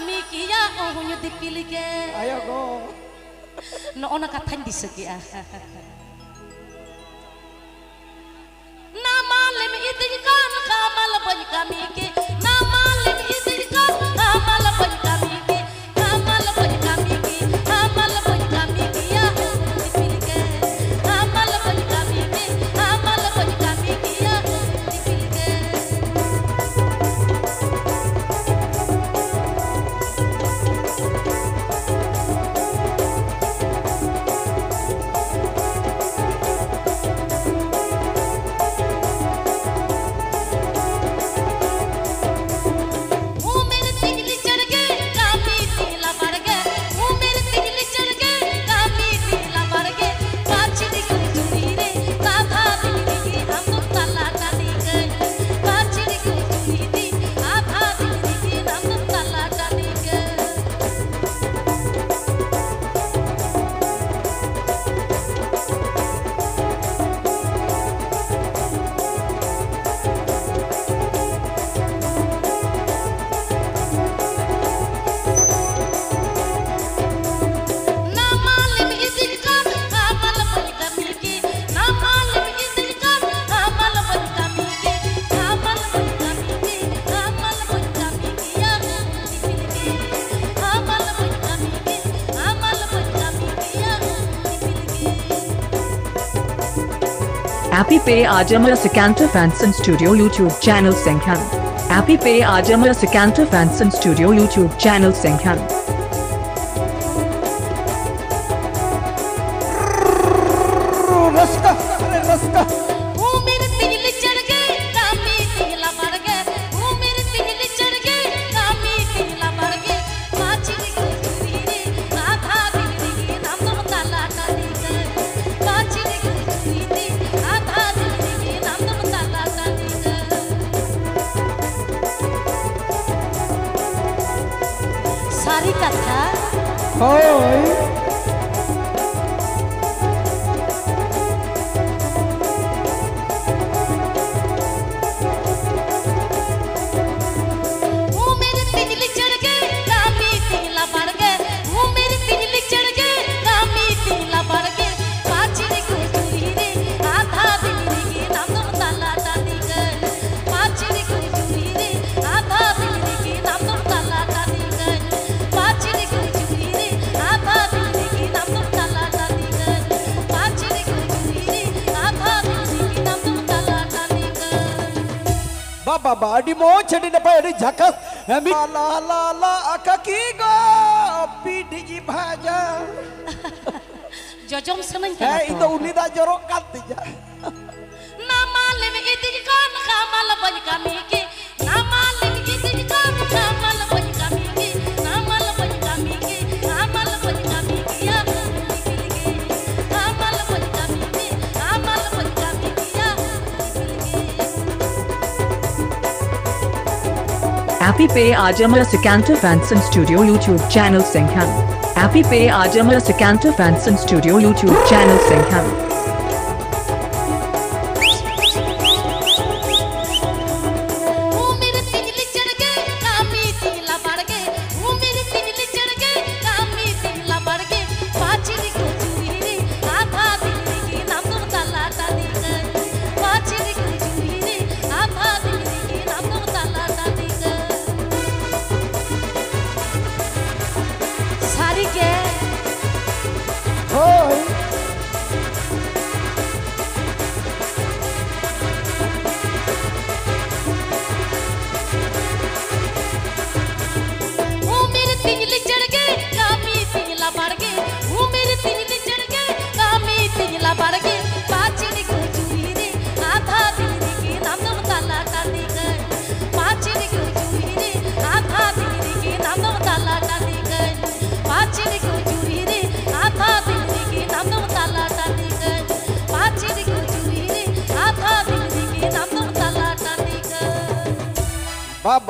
kami kia ohnya dipilih ke. Ayo go. No ona katan disegi ah. Nama lem idikan kamal boy kami ke. Nama lem idikan kamal boy kami ke. Kamal boy kami ke. Kamal boy kami kia dipilih ke. Kamal boy kami ke. Kamal boy kami kia dipilih ke. Happy Pay Ajamala Sikanta Fanson Studio YouTube channel Senghan. Happy Pay Ajamala Sikanta Fanson Studio YouTube channel Senghan. Raska, raska. Sari kata. Hoi. Baba di mo chedi na pa ri jakas la la la akaki go pidi bhaja Jojom seneng kan itu unida jorok katija nama lem idikan kamal boy kami ke nama lem idikan kamal boy kami ke nama boy kami ke kamal boy kami ke ya dipilih ke kamal boy kami ke kamal boy kami ke ya dipilih ke. Happy Pay Ajamala Sikanta Fanson Studio YouTube channel Senghan. Happy Pay Ajamala Sikanta Fanson Studio YouTube channel Senghan. hoi Baba